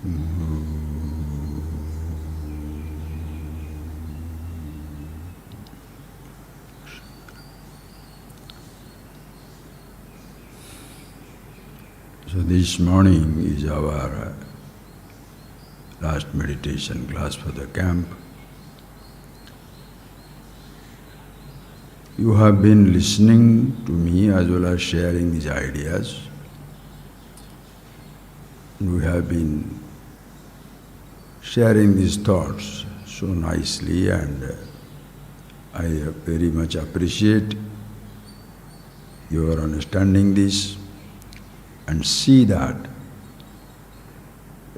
So this morning is our last meditation class for the camp. You have been listening to me as well as sharing these ideas. We have been sharing these thoughts so nicely, and I very much appreciate your understanding this and see that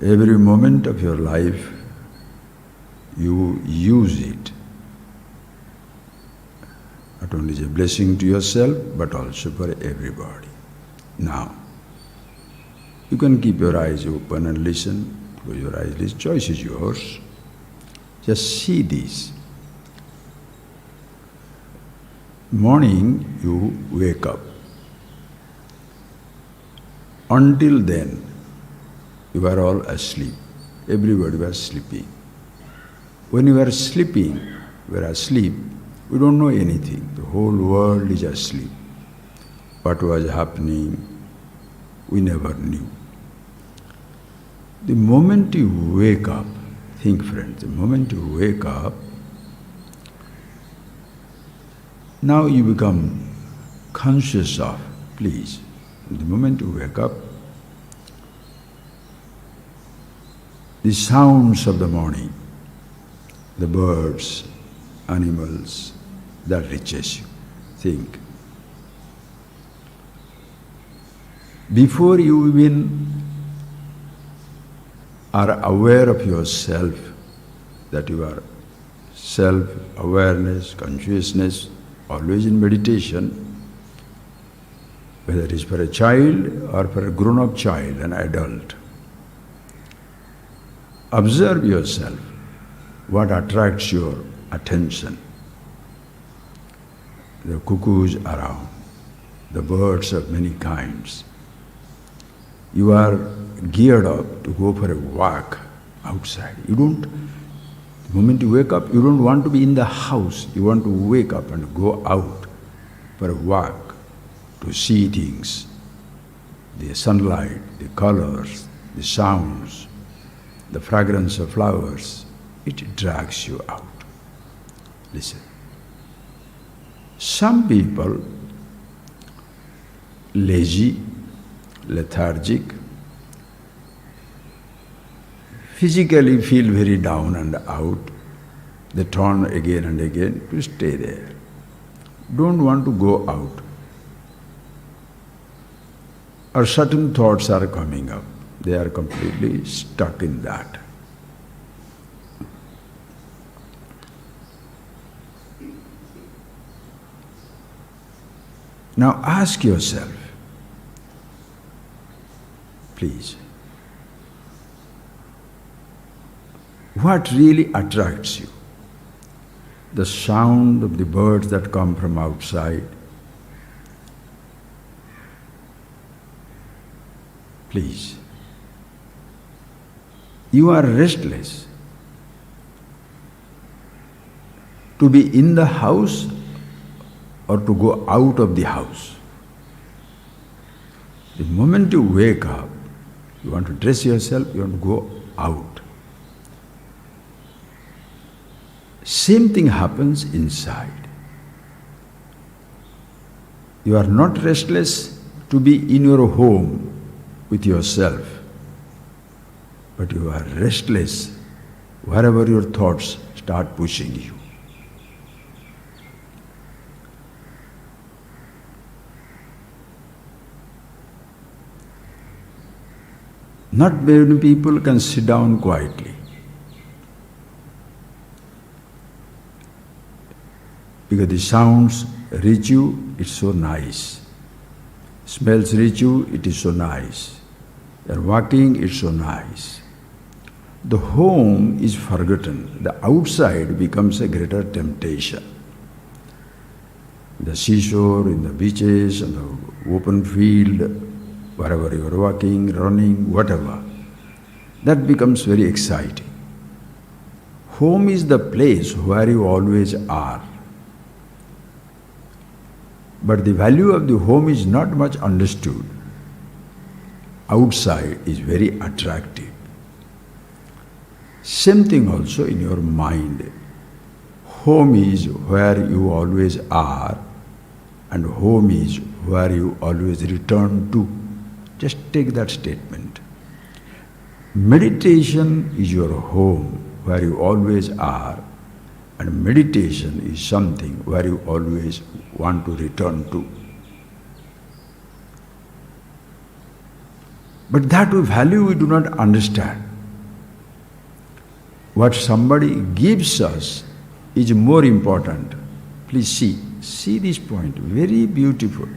every moment of your life you use it. Not only as a blessing to yourself, but also for everybody. Now, you can keep your eyes open and listen. Close your eyes, this choice is yours. Just see this. Morning, you wake up. Until then, you are all asleep. Everybody was sleeping. When you are sleeping, we are asleep, we don't know anything. The whole world is asleep. What was happening, we never knew. The moment you wake up, think friends, the moment you wake up, now you become conscious of, please, the moment you wake up, the sounds of the morning, the birds, animals, that reaches you. Think. Before you even are aware of yourself, that you are self-awareness, consciousness, always in meditation, whether it is for a child or for a grown-up child, an adult. Observe yourself, what attracts your attention. The cuckoos around, the birds of many kinds. You are geared up to go for a walk outside. The moment you wake up, you don't want to be in the house. You want to wake up and go out for a walk, to see things, the sunlight, the colors, the sounds, the fragrance of flowers. It drags you out. Listen. Some people, lazy, lethargic, physically feel very down and out. They turn again and again to stay there. Don't want to go out. Or certain thoughts are coming up. They are completely stuck in that. Now ask yourself, please, what really attracts you? The sound of the birds that come from outside? Please. You are restless. To be in the house or to go out of the house. The moment you wake up, you want to dress yourself, you want to go out. Same thing happens inside. You are not restless to be in your home with yourself, but you are restless wherever your thoughts start pushing you. Not many people can sit down quietly. Because the sounds reach you, it's so nice. Smells reach you, it is so nice. You're walking, it's so nice. The home is forgotten. The outside becomes a greater temptation. The seashore, in the beaches, on the open field, wherever you are walking, running, whatever. That becomes very exciting. Home is the place where you always are. But the value of the home is not much understood. Outside is very attractive. Same thing also in your mind. Home is where you always are, and home is where you always return to. Just take that statement. Meditation is your home, where you always are, and meditation is something where you always want to return to. But that value we do not understand. What somebody gives us is more important. Please see this point, very beautiful.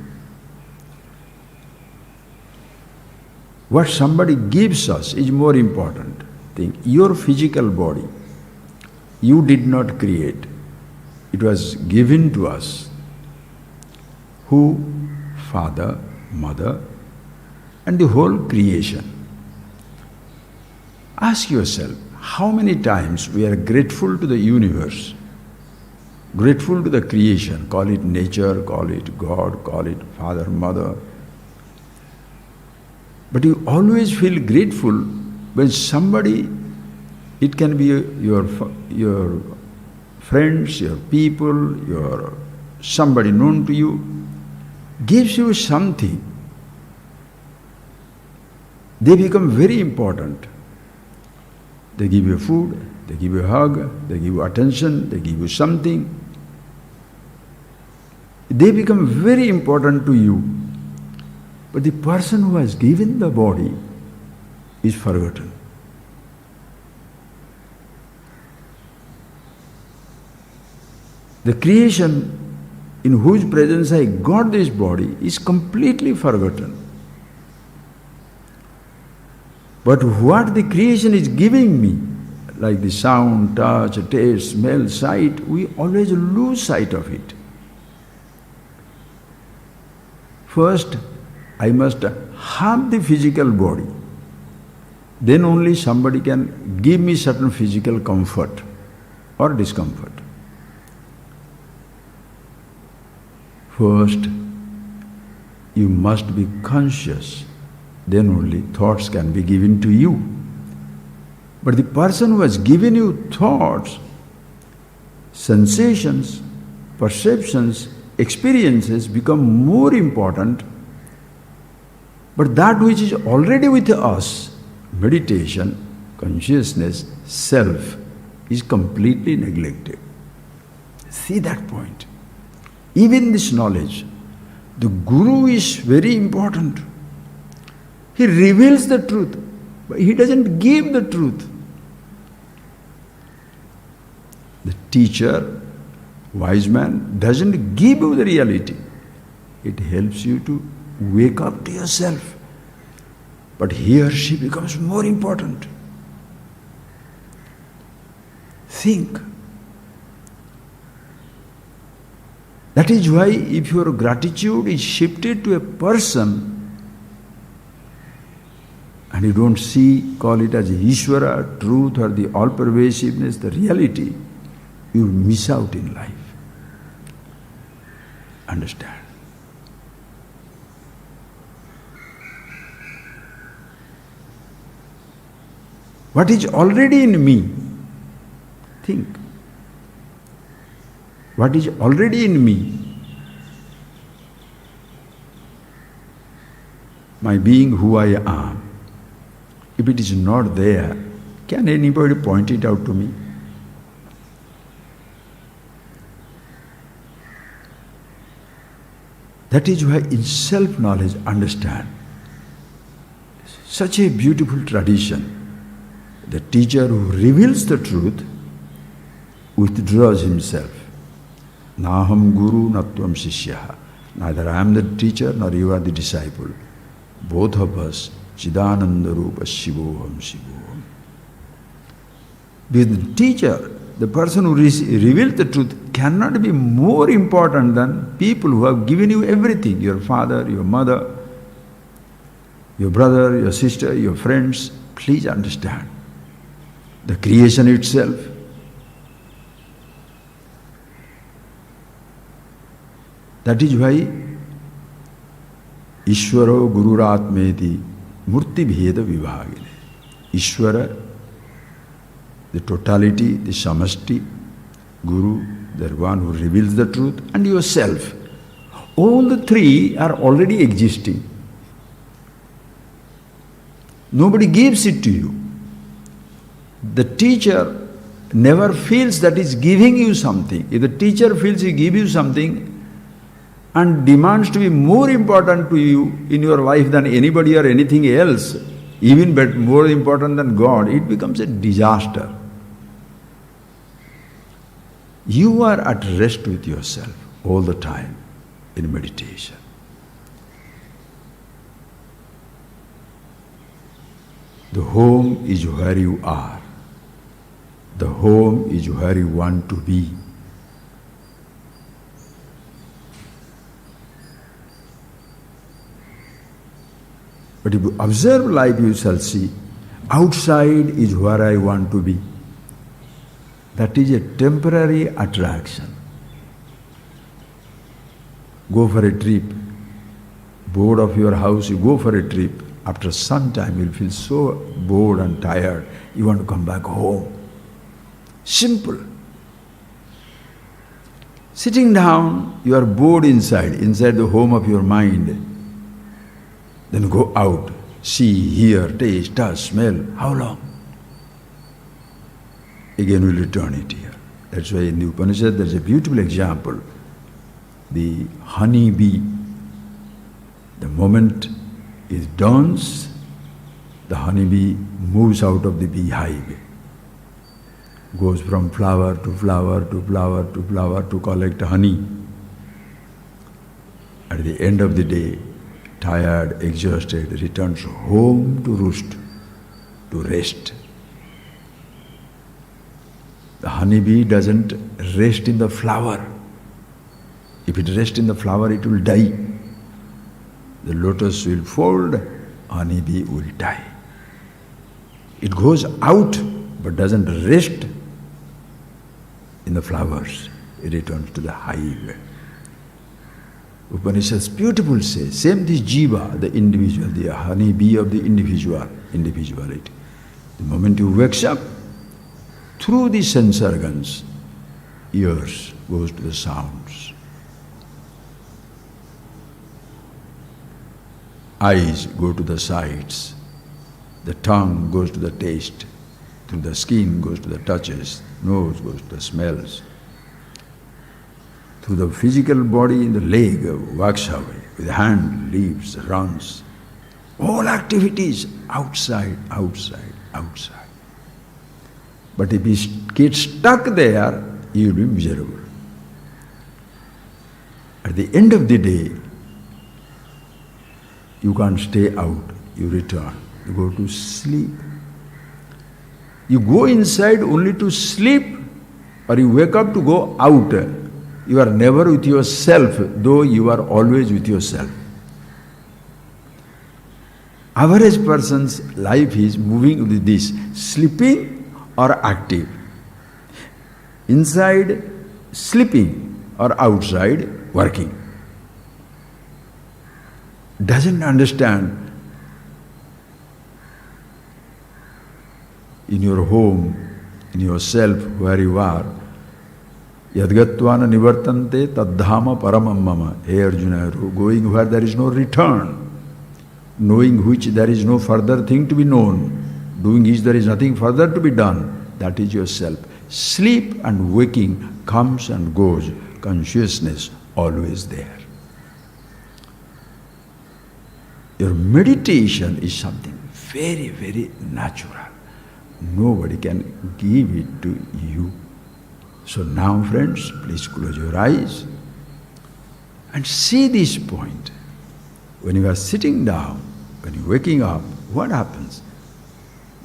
What somebody gives us is more important. Think, your physical body, you did not create. It was given to us. Who? Father, mother, and the whole creation. Ask yourself, how many times we are grateful to the universe, grateful to the creation, call it nature, call it God, call it father, mother. But you always feel grateful when somebody, it can be your friends, your people, your somebody known to you, gives you something. They become very important. They give you food, they give you a hug, they give you attention, they give you something. They become very important to you. But the person who has given the body is forgotten. The creation in whose presence I got this body is completely forgotten. But what the creation is giving me, like the sound, touch, taste, smell, sight, we always lose sight of it. First, I must have the physical body. Then only somebody can give me certain physical comfort or discomfort. First, you must be conscious. Then only thoughts can be given to you. But the person who has given you thoughts, sensations, perceptions, experiences become more important. But that which is already with us, meditation, consciousness, self, is completely neglected. See that point. Even this knowledge, the Guru is very important. He reveals the truth, but he doesn't give the truth. The teacher, wise man, doesn't give you the reality. It helps you to wake up to yourself. But he or she becomes more important. Think. That is why if your gratitude is shifted to a person, and you don't see, call it as Ishvara, truth or the all-pervasiveness, the reality, you miss out in life. Understand? What is already in me? Think. What is already in me? My being who I am. If it is not there, can anybody point it out to me? That is why in self-knowledge, understand. Such a beautiful tradition. The teacher who reveals the truth withdraws himself. Naham guru natvam shishyaha. Neither I am the teacher nor you are the disciple. Both of us, Chidananda Rupa Shivoham Shivoham. Because the teacher, the person who reveals the truth, cannot be more important than people who have given you everything. Your father, your mother, your brother, your sister, your friends. Please understand. The creation itself. That is why Ishvaro Gururatmeti Murti Bheda Vibhagine. Ishvara, the totality, the samasti, Guru, the one who reveals the truth, and yourself. All the three are already existing. Nobody gives it to you. The teacher never feels that he's giving you something. If the teacher feels he gives you something and demands to be more important to you in your life than anybody or anything else, even but more important than God, it becomes a disaster. You are at rest with yourself all the time in meditation. The home is where you are. The home is where you want to be. But if you observe life, you shall see, outside is where I want to be. That is a temporary attraction. Go for a trip. Bored of your house, you go for a trip. After some time, you'll feel so bored and tired, you want to come back home. Simple. Sitting down, you are bored inside the home of your mind. Then go out, see, hear, taste, touch, smell. How long? Again we'll return it here. That's why in the Upanishad there's a beautiful example. The honey bee. The moment it dawns, the honey bee moves out of the beehive. Goes from flower to flower to flower to flower to collect honey. At the end of the day, tired, exhausted, returns home to roost, to rest. The honeybee doesn't rest in the flower. If it rests in the flower, it will die. The lotus will fold, honeybee will die. It goes out, but doesn't rest in the flowers. It returns to the hive. Upanishads beautiful say, same this jiva, the individual, the honeybee of the individuality. The moment you wakes up, through the sense organs, ears goes to the sounds. Eyes go to the sights. The tongue goes to the taste. Through the skin goes to the touches. Nose goes to the smells. Through the physical body, the leg walks away. With the hand, leaves, runs. All activities outside, outside, outside. But if you get stuck there, you will be miserable. At the end of the day, you can't stay out, you return, you go to sleep. You go inside only to sleep, or you wake up to go out. You are never with yourself, though you are always with yourself. Average person's life is moving with this, sleeping or active. Inside, sleeping, or outside, working. Doesn't understand in your home, in yourself, where you are. Yadgatvana nivartante taddhama paramam mama. Hey Arjuna, going where there is no return, knowing which there is no further thing to be known, doing which there is nothing further to be done, that is yourself. Sleep and waking comes and goes, consciousness always there. Your meditation is something very, very natural. Nobody can give it to you. So now, friends, please close your eyes and see this point. When you are sitting down, when you are waking up, what happens?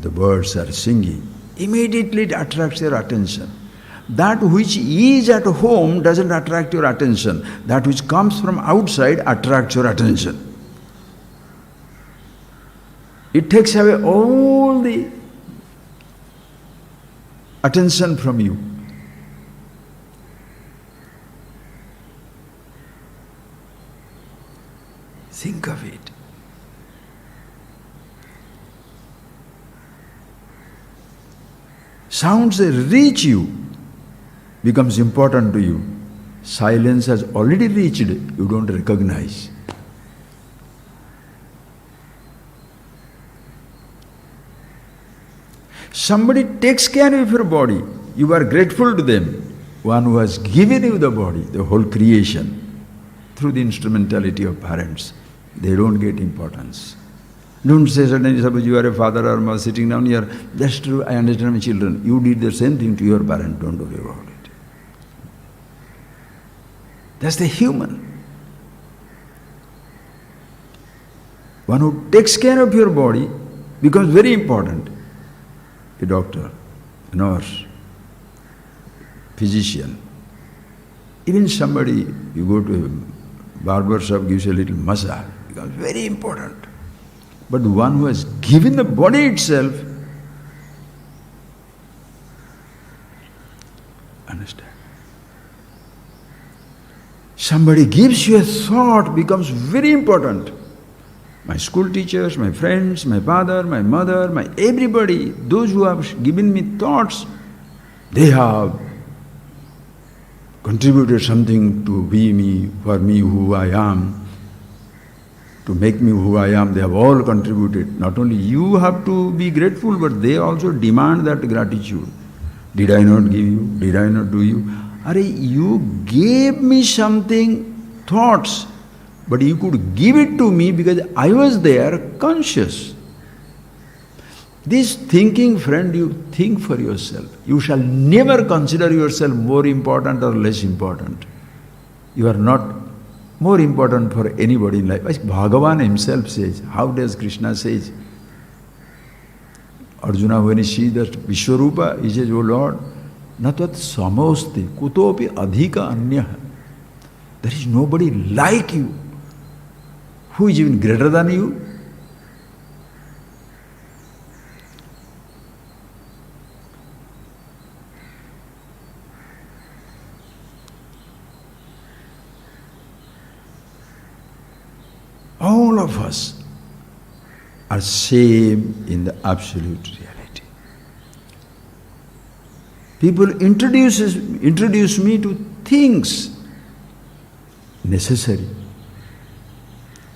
The birds are singing. Immediately it attracts your attention. That which is at home doesn't attract your attention. That which comes from outside attracts your attention. It takes away all the attention from you. Think of it. Sounds that reach you becomes important to you. Silence has already reached, you don't recognize. Somebody takes care of your body, you are grateful to them. One who has given you the body, the whole creation, through the instrumentality of parents, they don't get importance. Don't say suddenly, suppose you are a father or mother sitting down here, that's true, I understand my children. You did the same thing to your parent, don't worry about it. That's the human. One who takes care of your body becomes very important. A doctor, a nurse, physician. Even somebody, you go to a barber shop, gives you a little massage, becomes very important. But one who has given the body itself, understand? Somebody gives you a thought, becomes very important. My school teachers, my friends, my father, my mother, my everybody, those who have given me thoughts, they have contributed something to be me, for me who I am, to make me who I am. They have all contributed. Not only you have to be grateful, but they also demand that gratitude. Did I not give you? Did I not do you? Are you gave me something, thoughts, but you could give it to me because I was there conscious. This thinking, friend, you think for yourself. You shall never consider yourself more important or less important. You are not more important for anybody in life. As Bhagavan himself says, how does Krishna says? Arjuna, when he sees that Vishwarupa, he says, O Lord, natvat samosti kutopi adhika anya. There is nobody like you. Who is even greater than you? All of us are same in the absolute reality. People introduce me to things necessary.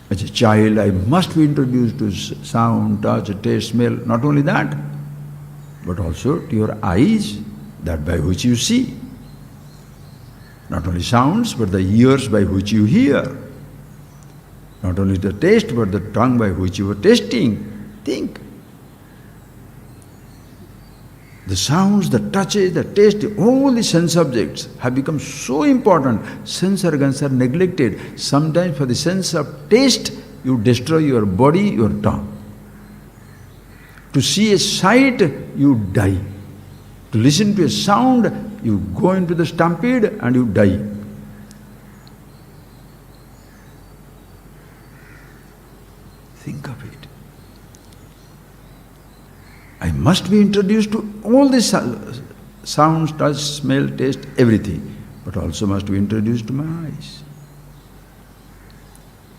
As a child, I must be introduced to sound, touch, taste, smell. Not only that, but also to your eyes, that by which you see. Not only sounds, but the ears by which you hear. Not only the taste, but the tongue by which you are tasting. Think. The sounds, the touches, the taste, all the sense objects have become so important. Sense organs are neglected. Sometimes for the sense of taste, you destroy your body, your tongue. To see a sight, you die. To listen to a sound, you go into the stampede and you die. Think of it. I must be introduced to all the sounds, touch, smell, taste, everything, but also must be introduced to my eyes.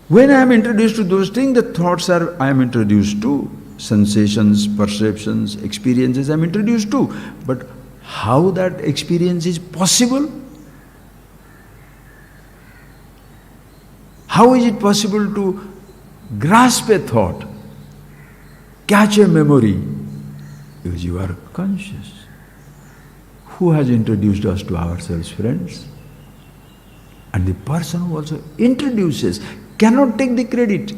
When I am introduced to those things, the thoughts I am introduced to, sensations, perceptions, experiences I am introduced to. But how that experience is possible? How is it possible to grasp a thought, catch a memory? Because you are conscious. Who has introduced us to ourselves, friends? And the person who also introduces cannot take the credit.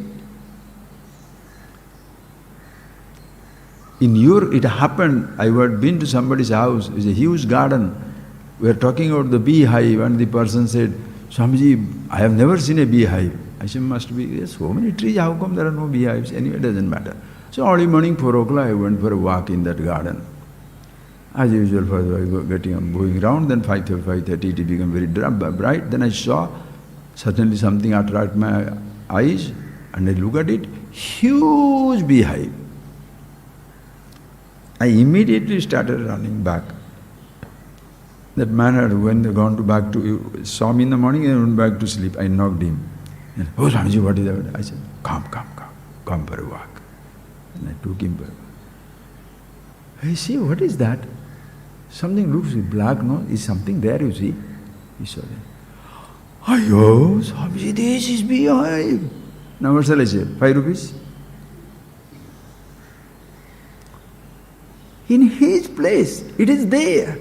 It happened, I had been to somebody's house, it's a huge garden. We were talking about the beehive and the person said, Swamiji, I have never seen a beehive. I said, must be, there's so many trees, how come there are no beehives? Anyway, it doesn't matter. So early morning, 4 o'clock, I went for a walk in that garden. As usual, going around, then 5:30 it became very bright. Then I saw suddenly something attracted my eyes and I look at it, huge beehive. I immediately started running back. That man had when they gone to back to saw me in the morning and went back to sleep. I knocked him. And, oh Swamiji, what is that? I said, come for a walk. And I took him for a walk. I see, what is that? Something looks black, no? Is something there, you see? He saw it. Ayo, Swamiji, this is behind. Now what shall I say? 5 rupees? In his place, it is there.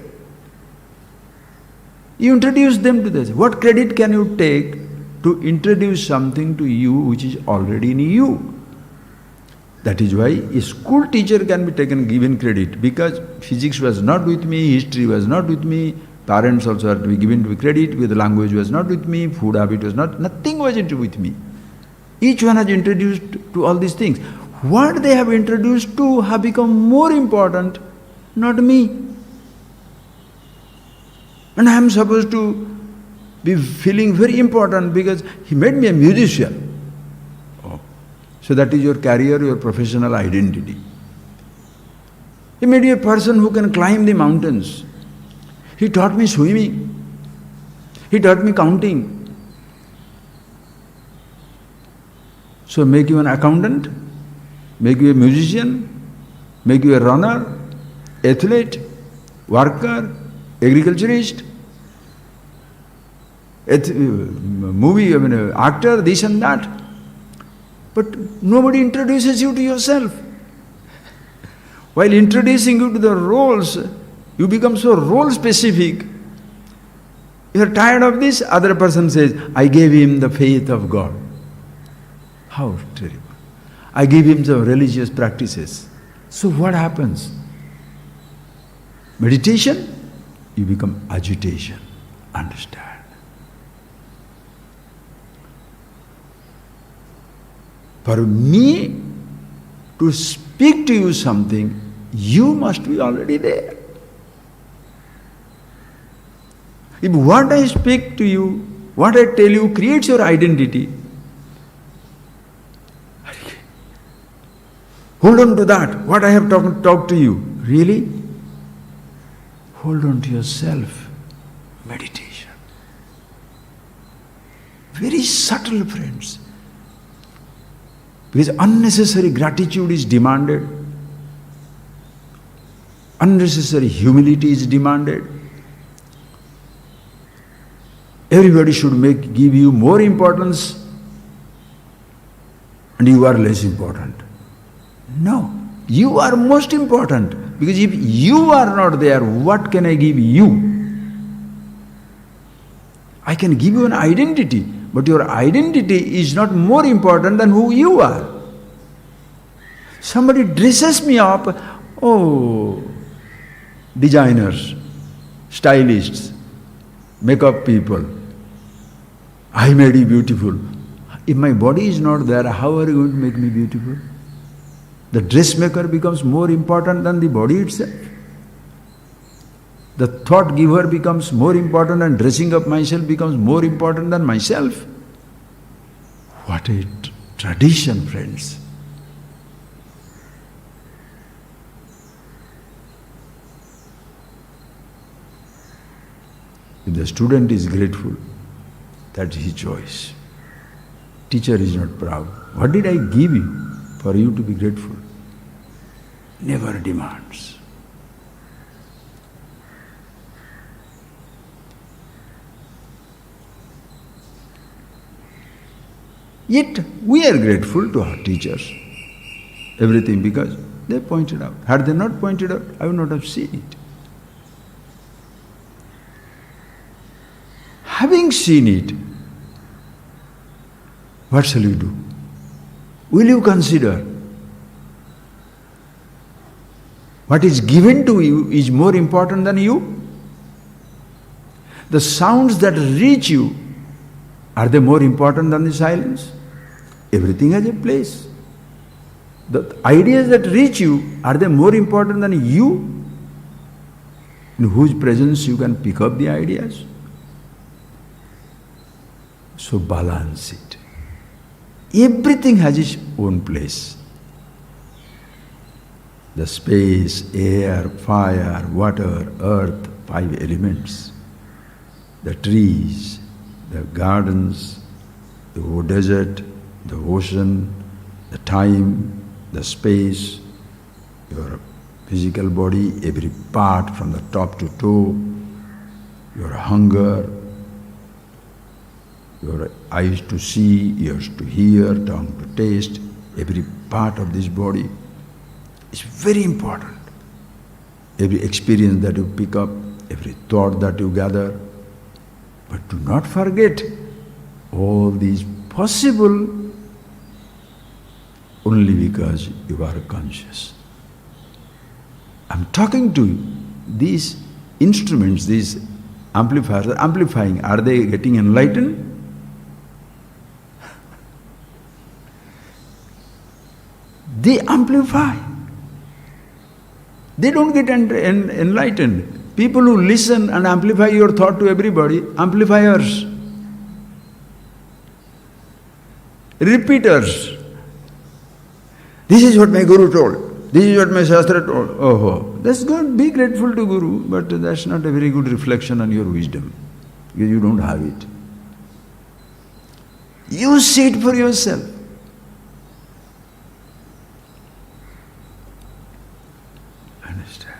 You introduce them to this. What credit can you take to introduce something to you which is already in you? That is why a school teacher can be given credit, because physics was not with me, history was not with me, parents also are to be given to credit, with language was not with me, food habit was not, nothing was with me. Each one has introduced to all these things. What they have introduced to have become more important, not me. And I am supposed to be feeling very important because he made me a musician. Oh. So that is your career, your professional identity. He made me a person who can climb the mountains. He taught me swimming. He taught me counting. So make you an accountant, make you a musician, make you a runner, athlete, worker, agriculturist, actor, this and that. But nobody introduces you to yourself. While introducing you to the roles, you become so role specific. You are tired of this, other person says, I gave him the faith of God. How terrible. I give him some religious practices. So what happens? Meditation, you become agitation. Understand? For me to speak to you something, you must be already there. If what I speak to you, what I tell you creates your identity, hold on to that, what I have talked to you. Really? Hold on to yourself. Meditation. Very subtle, friends. Because unnecessary gratitude is demanded. Unnecessary humility is demanded. Everybody should give you more importance and you are less important. No, you are most important, because if you are not there, what can I give you? I can give you an identity, but your identity is not more important than who you are. Somebody dresses me up, oh, designers, stylists, makeup people, I made you beautiful. If my body is not there, how are you going to make me beautiful? The dressmaker becomes more important than the body itself. The thought giver becomes more important and dressing up myself becomes more important than myself. What a tradition, friends. If the student is grateful, that's his choice. Teacher is not proud. What did I give you for you to be grateful? Never demands. Yet we are grateful to our teachers. Everything because they pointed out. Had they not pointed out, I would not have seen it. Having seen it, what shall you do? Will you consider what is given to you is more important than you? The sounds that reach you, are they more important than the silence? Everything has a place. The ideas that reach you, are they more important than you? In whose presence you can pick up the ideas? So balance it. Everything has its own place. the space, air, fire, water, earth, 5 elements, the trees, the gardens, the desert, the ocean, the time, the space, your physical body, every part from the top to toe, your hunger, your eyes to see, ears to hear, tongue to taste, every part of this body is very important. Every experience that you pick up, every thought that you gather. But do not forget, all these possible only because you are conscious. I'm talking to you. These instruments, these amplifiers are amplifying. Are they getting enlightened? They amplify. They don't get enlightened. People who listen and amplify your thought to everybody, amplifiers, repeaters. This is what my Guru told. This is what my Shastra told. Oh, that's good. Be grateful to Guru, but that's not a very good reflection on your wisdom, because you don't have it. You see it for yourself. Understand?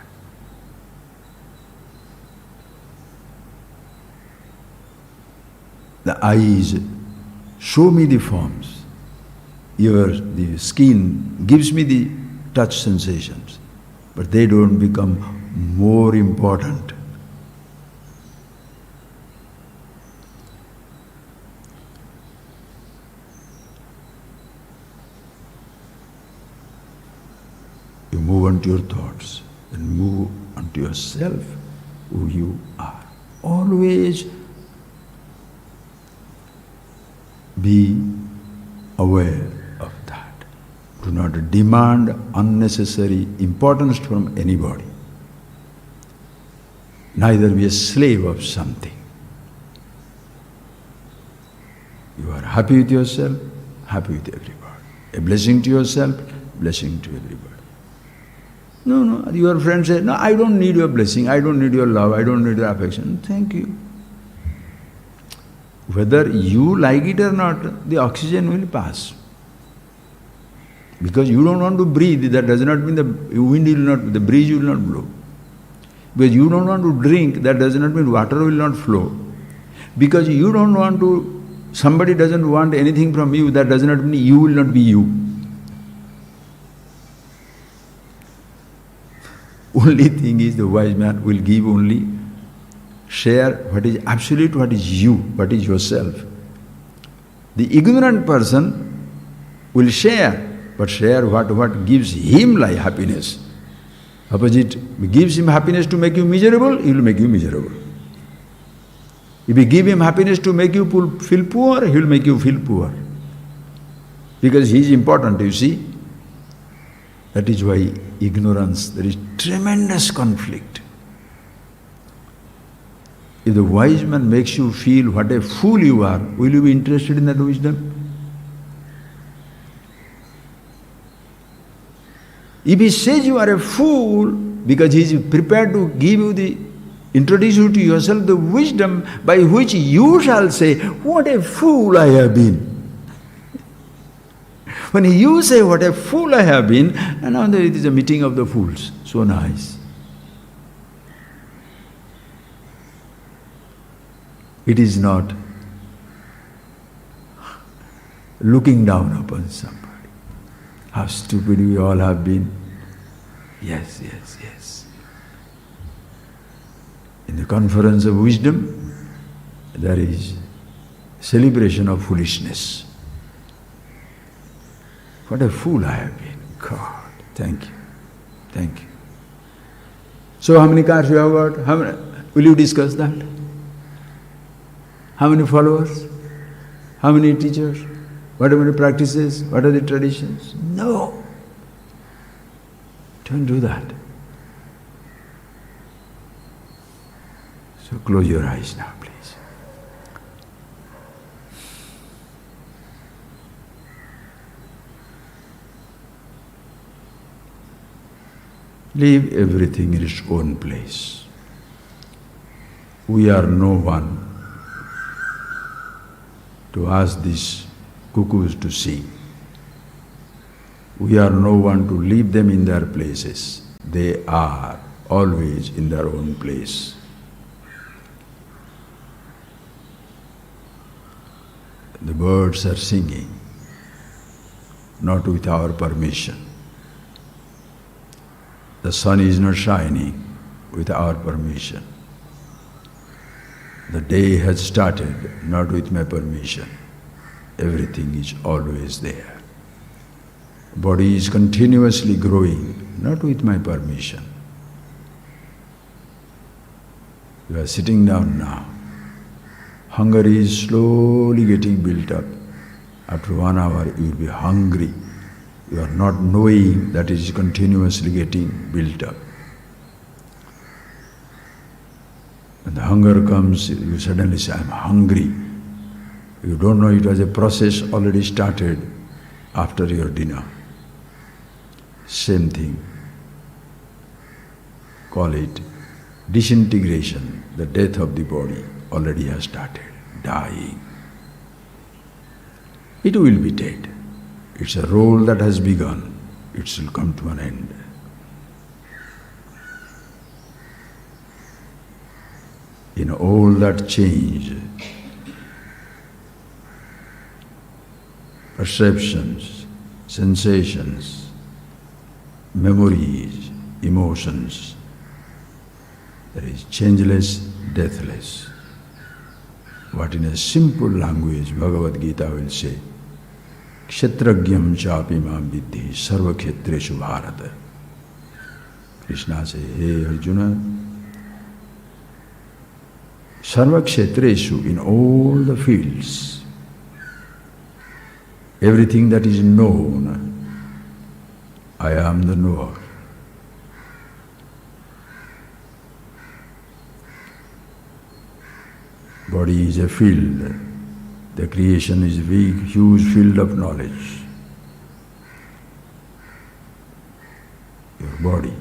The eyes show me the forms. The skin gives me the touch sensations, but they don't become more important. You move on to your thoughts, and move on to yourself, who you are. Always be aware of that. Do not demand unnecessary importance from anybody. Neither be a slave of something. You are happy with yourself, happy with everybody. A blessing to yourself, blessing to everybody. No, your friend says, no, I don't need your blessing, I don't need your love, I don't need your affection. Thank you. Whether you like it or not, the oxygen will pass. Because you don't want to breathe, that does not mean the wind will not, the breeze will not blow. Because you don't want to drink, that does not mean water will not flow. Because you don't want to, somebody doesn't want anything from you, that does not mean you will not be you. Only thing is, the wise man will give only, share what is absolute, what is you, what is yourself. The ignorant person will share, but share what gives him like happiness. Opposite gives him happiness to make you miserable, he will make you miserable. If you give him happiness to make you feel poor, he will make you feel poor. Because he is important, you see. That is why ignorance, there is tremendous conflict. If the wise man makes you feel what a fool you are, will you be interested in that wisdom? If he says you are a fool, because he is prepared to give you introduce you to yourself the wisdom by which you shall say, what a fool I have been. When you say, what a fool I have been, and now it is a meeting of the fools. So nice. It is not looking down upon somebody. How stupid we all have been. Yes. In the conference of wisdom, there is celebration of foolishness. What a fool I have been. God, thank you. So how many cars you have got? Will you discuss that? How many followers? How many teachers? What are many practices? What are the traditions? No. Don't do that. So close your eyes now, please. Leave everything in its own place. We are no one to ask these cuckoos to sing. We are no one to leave them in their places. They are always in their own place. The birds are singing, not with our permission. The sun is not shining with our permission. The day has started not with my permission. Everything is always there. Body is continuously growing, not with my permission. You are sitting down now. Hunger is slowly getting built up. After 1 hour you will be hungry. You are not knowing that it is continuously getting built up. When the hunger comes, you suddenly say, I am hungry. You don't know it was a process already started after your dinner. Same thing. Call it disintegration. The death of the body already has started, dying. It will be dead. It's a role that has begun. It will come to an end. In all that change, perceptions, sensations, memories, emotions, there is changeless, deathless. What in a simple language Bhagavad Gita will say, Kshetragyam chapi mam vidhi sarva khetreshu bharata. Krishna says, hey Arjuna, sarva kshetreshu, in all the fields, everything that is known, I am the knower. Body is a field. The creation is a big, huge field of knowledge. Your body,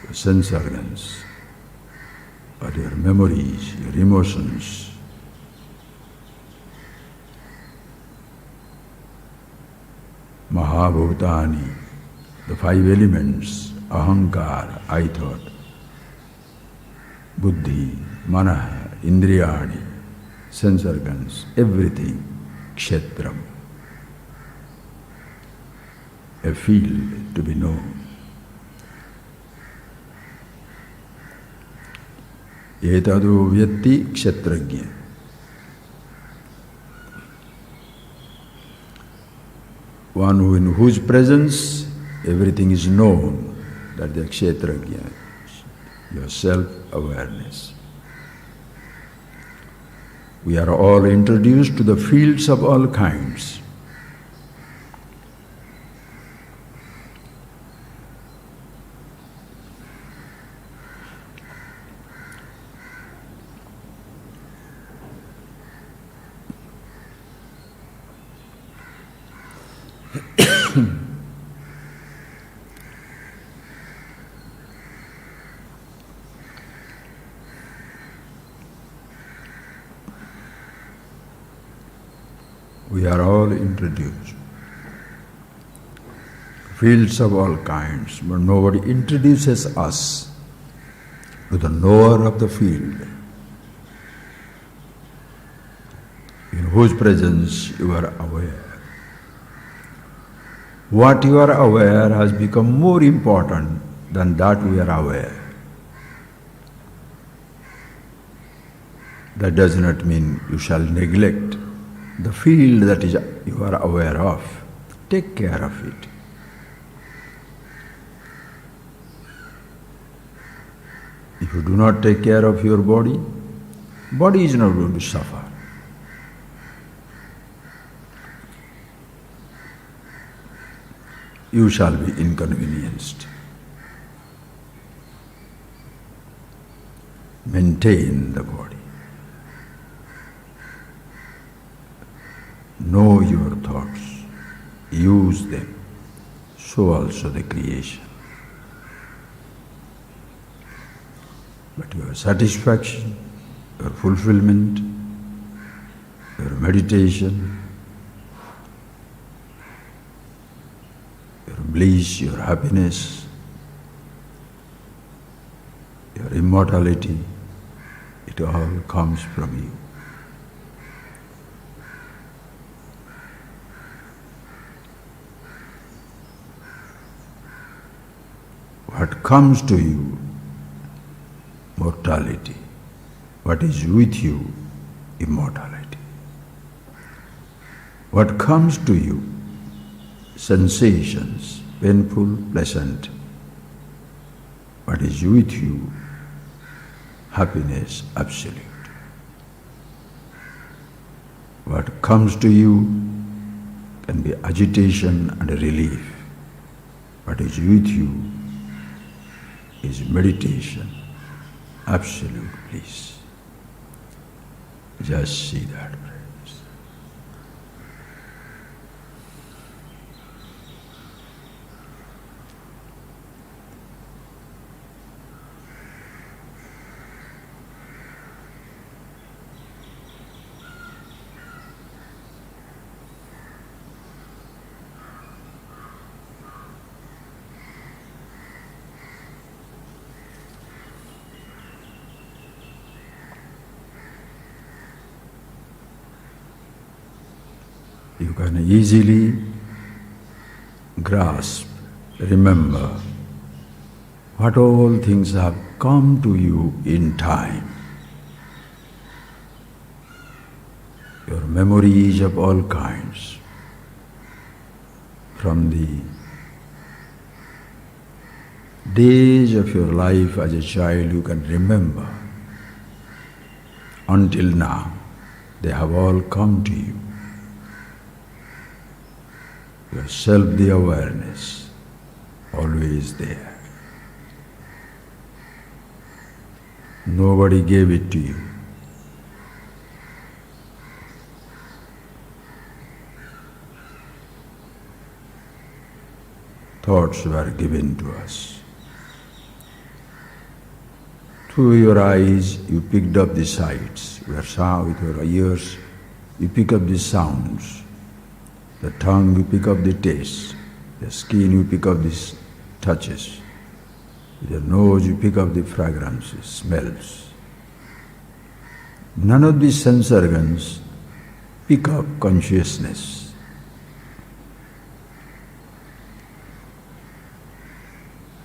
your sense organs, or your memories, your emotions, Mahabhutani, the 5 elements, ahankara, I thought, buddhi, manah, indriyani, sense organs, everything, kshetram, a field to be known. Etadu vyatti kshetrajna. One who in whose presence everything is known, that the kshetrajna, your self-awareness. We are all introduced to the fields of all kinds. We are all introduced. Fields of all kinds, but nobody introduces us to the knower of the field, in whose presence you are aware. What you are aware has become more important than that we are aware. That does not mean you shall neglect the field that is you are aware of. Take care of it. If you do not take care of your body, body is not going to suffer. You shall be inconvenienced. Maintain the body. Know your thoughts. Use them. So also the creation. But your satisfaction, your fulfillment, your meditation, your bliss, your happiness, your immortality, it all comes from you. What comes to you? Mortality. What is with you? Immortality. What comes to you? Sensations, painful, pleasant. What is with you? Happiness, absolute. What comes to you can be agitation and relief. What is with you is meditation, absolute bliss. Just see that, friends. You can easily grasp, remember what all things have come to you in time. Your memories of all kinds, from the days of your life as a child you can remember until now, they have all come to you. Yourself, the awareness, always there. Nobody gave it to you. Thoughts were given to us. Through your eyes, you picked up the sights. With your ears, you pick up the sounds. The tongue, you pick up the taste. The skin, you pick up the touches. With your nose, you pick up the fragrances, smells. None of these sense organs pick up consciousness.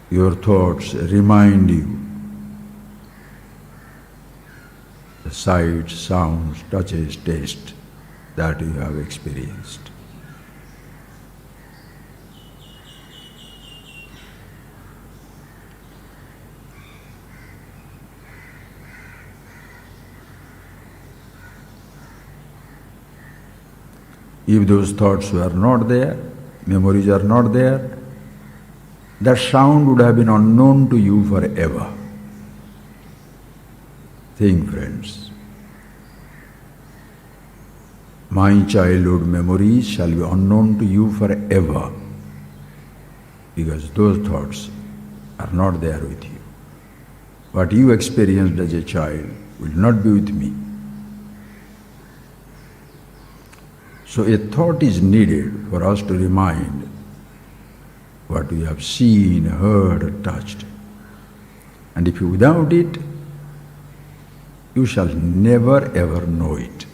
Your thoughts remind you the sights, sounds, touches, taste that you have experienced. If those thoughts were not there, memories are not there, that sound would have been unknown to you forever. Think, friends. My childhood memories shall be unknown to you forever, because those thoughts are not there with you. What you experienced as a child will not be with me. So a thought is needed for us to remind what we have seen, heard, or touched. And if you without it, you shall never ever know it.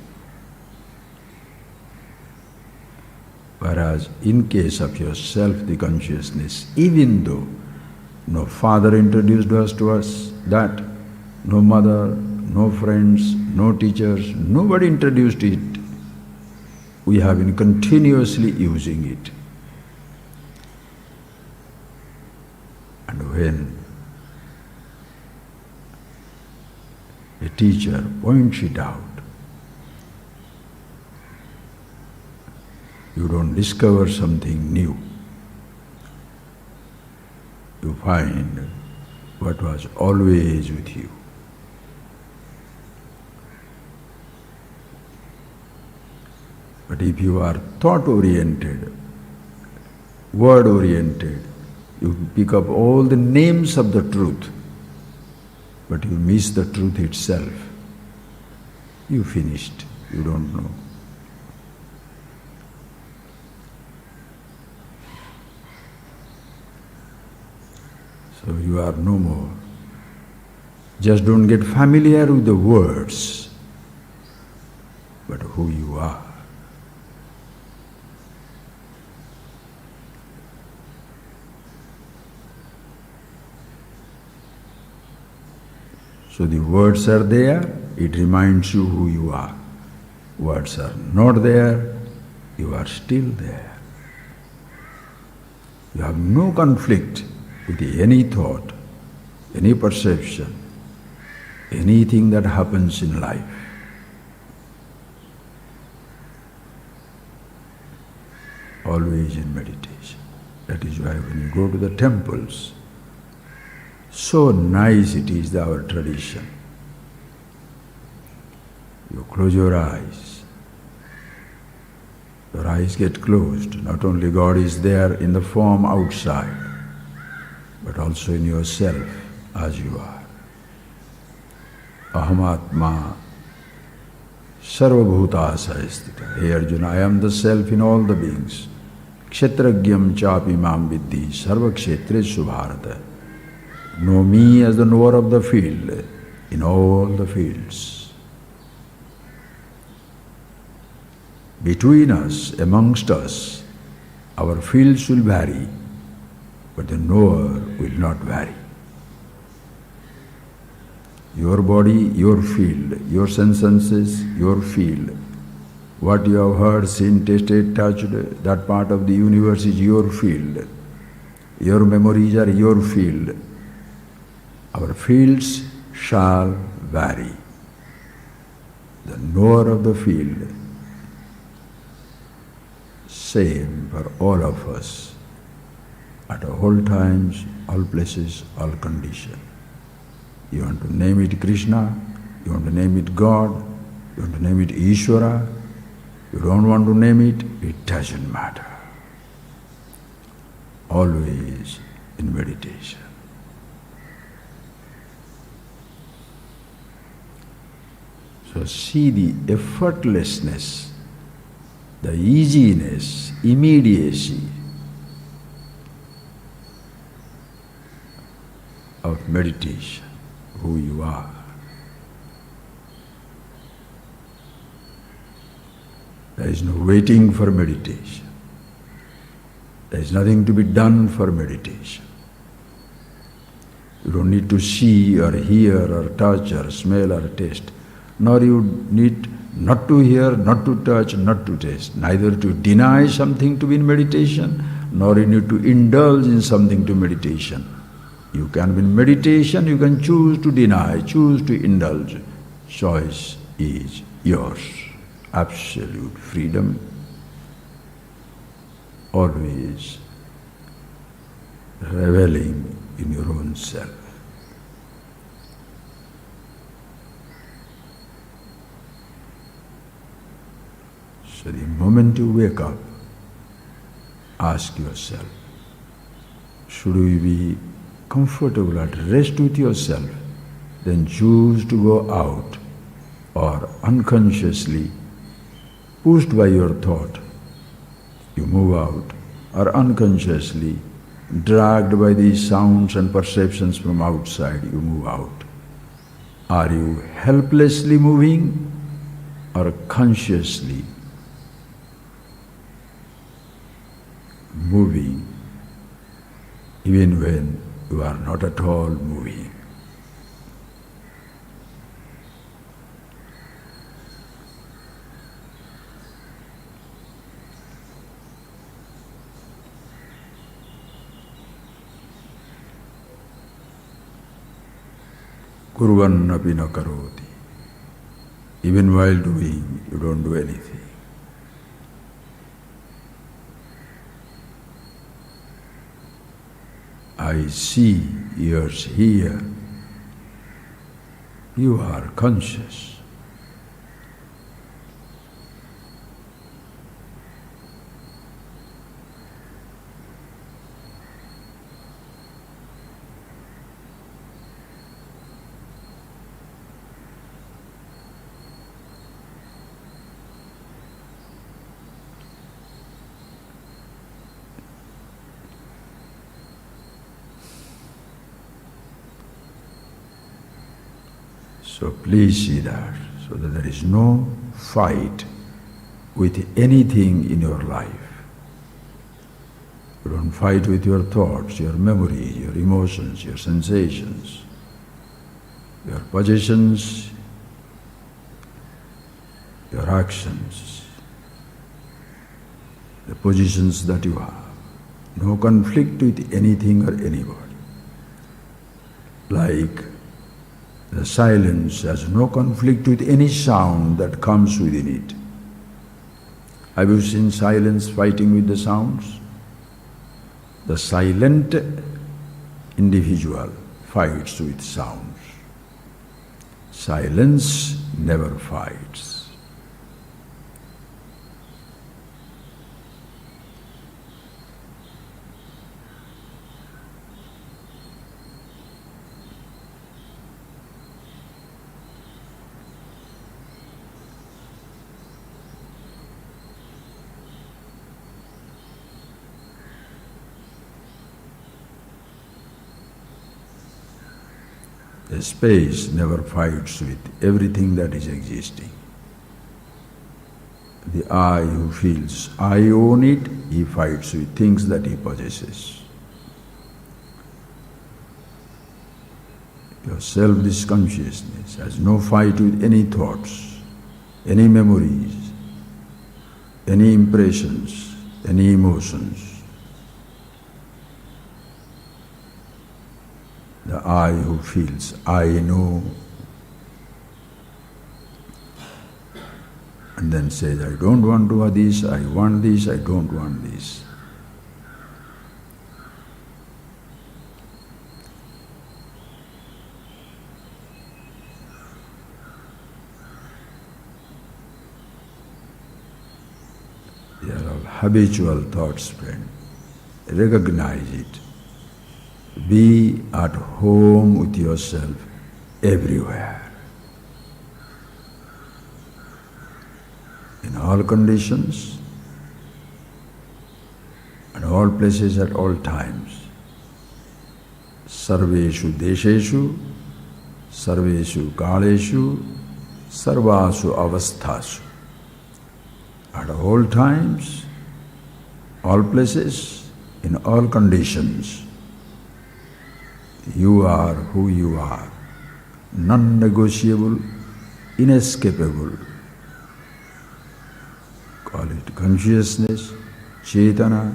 Whereas in case of yourself, the consciousness, even though no father introduced us to us that, no mother, no friends, no teachers, nobody introduced it, we have been continuously using it. And when a teacher points it out, you don't discover something new. You find what was always with you. But if you are thought-oriented, word-oriented, you pick up all the names of the truth. but you miss the truth itself. You finished, you don't know. So you are no more. Just don't get familiar with the words, but who you are. So the words are there, it reminds you who you are. Words are not there, you are still there. You have no conflict with any thought, any perception, anything that happens in life. Always in meditation. That is why when you go to the temples, so nice it is, our tradition. You close your eyes get closed. Not only God is there in the form outside, but also in yourself as you are. Ahamatma sarvabhutasayastita. Hey Arjuna, I am the self in all the beings. Kshetragyam chapi mam viddhi sarva kshetreshu bharata. Know me as the knower of the field, in all the fields. Between us, amongst us, our fields will vary, but the knower will not vary. Your body, your field, your senses, your field. What you have heard, seen, tasted, touched, that part of the universe is your field. Your memories are your field. Our fields shall vary. The knower of the field, same for all of us, at all times, all places, all conditions. You want to name it Krishna, you want to name it God, you want to name it Ishvara, you don't want to name it, it doesn't matter. Always in meditation. So see the effortlessness, the easiness, immediacy of meditation, who you are. There is no waiting for meditation. There is nothing to be done for meditation. You don't need to see or hear or touch or smell or taste. Nor you need not to hear, not to touch, not to taste. Neither to deny something to be in meditation, nor you need to indulge in something to meditation. You can be in meditation, you can choose to deny, choose to indulge. Choice is yours. Absolute freedom. Always reveling in your own self. So the moment you wake up, ask yourself, should you be comfortable at rest with yourself, then choose to go out, or unconsciously, pushed by your thought, you move out, or unconsciously, dragged by these sounds and perceptions from outside, you move out. Are you helplessly moving or consciously moving, even when you are not at all moving? Kurvan api na karoti. Even while doing, you don't do anything. I see, ears hear. You are conscious. So please see that, so that there is no fight with anything in your life. You don't fight with your thoughts, your memory, your emotions, your sensations, your possessions, your actions, the positions that you have. No conflict with anything or anybody. Like the silence has no conflict with any sound that comes within it. Have you seen silence fighting with the sounds? The silent individual fights with sounds. Silence never fights. The space never fights with everything that is existing. The I who feels I own it, he fights with things that he possesses. Your self, this consciousness, has no fight with any thoughts, any memories, any impressions, any emotions. The I who feels, I know, and then says, I don't want to have this, I want this, I don't want this. They are all habitual thoughts, friend. Recognize it. Be at home with yourself everywhere. In all conditions, and all places at all times. Sarveshu desheshu, sarveshu kaleshu, sarvasu avasthasu. At all times, all places, in all conditions. You are who you are, non-negotiable, inescapable. Call it consciousness, Chetana,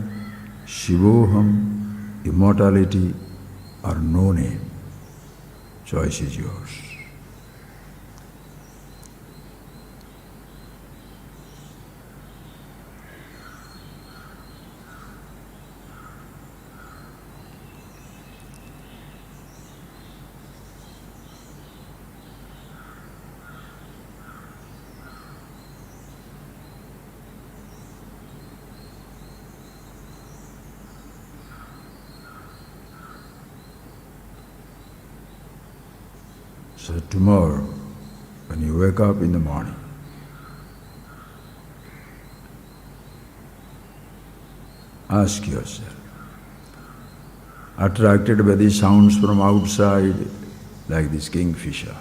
Shivoham, immortality, or no name. Choice is yours. So tomorrow, when you wake up in the morning, ask yourself, attracted by the sounds from outside, like this kingfisher,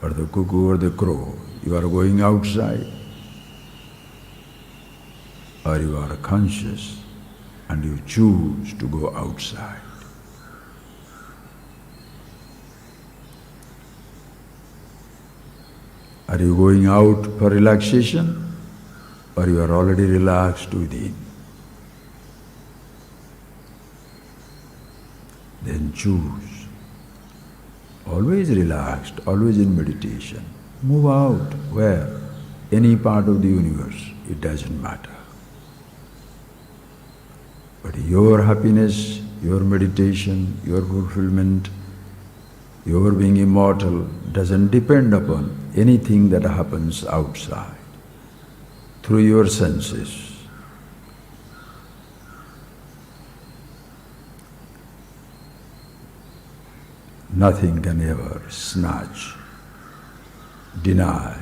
or the cuckoo or the crow, you are going outside, or you are conscious and you choose to go outside. Are you going out for relaxation, or you are already relaxed within? Then choose. Always relaxed, always in meditation. Move out. Where? Any part of the universe, it doesn't matter. But your happiness, your meditation, your fulfillment, your being immortal doesn't depend upon anything that happens outside, through your senses. Nothing can ever snatch, deny,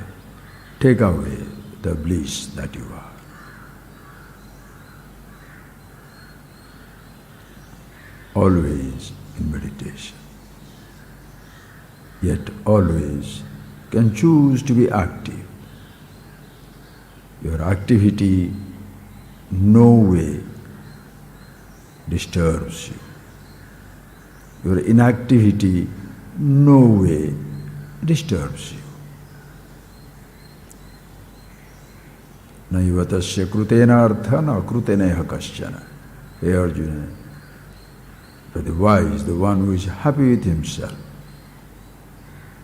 take away the bliss that you are. Always in meditation. yet always can choose to be active. Your activity no way disturbs you. Your inactivity no way disturbs you. Naivatasya krutena artha na kruteneha kaschana. Hey Arjuna, but the wise, the one who is happy with himself,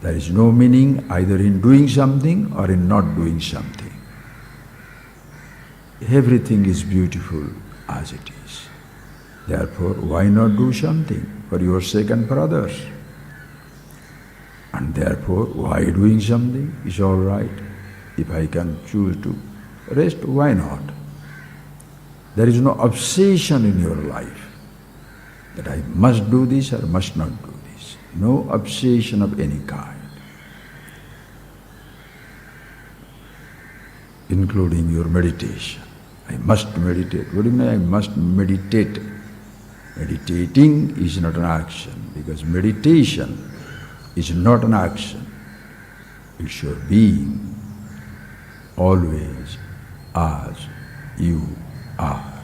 there is no meaning either in doing something or in not doing something. Everything is beautiful as it is. Therefore, why not do something for your sake and for others? And therefore, why doing something is all right. If I can choose to rest, why not? There is no obsession in your life that I must do this or must not do this. No obsession of any kind, including your meditation. I must meditate. What do you mean I must meditate? Meditating is not an action, because meditation is not an action. It's your being, always as you are.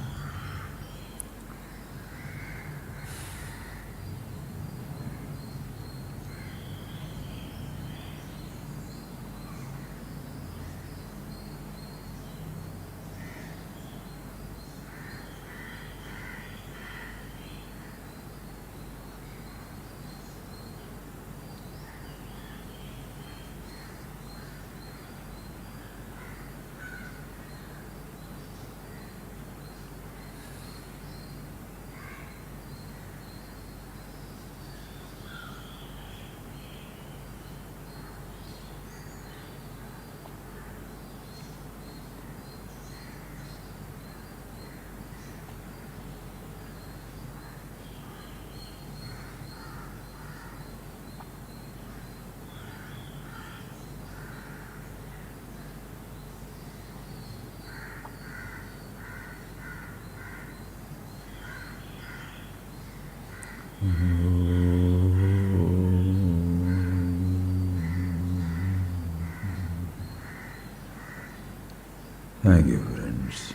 Thank you, friends.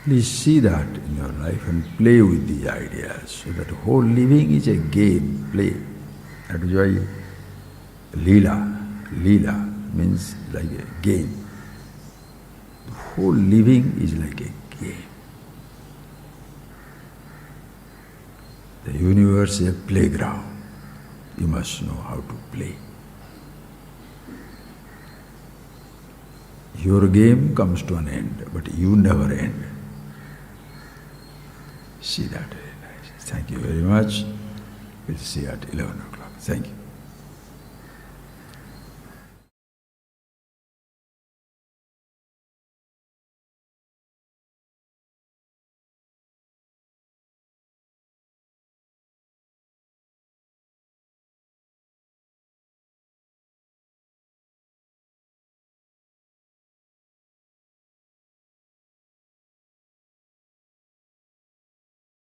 Please see that in your life and play with the ideas, so that whole living is a game, play. That is why Leela means like a game. The whole living is like a game. The universe is a playground. You must know how to play. Your game comes to an end, but you never end. See that very nice. Thank you very much. We'll see you at 11 o'clock. Thank you.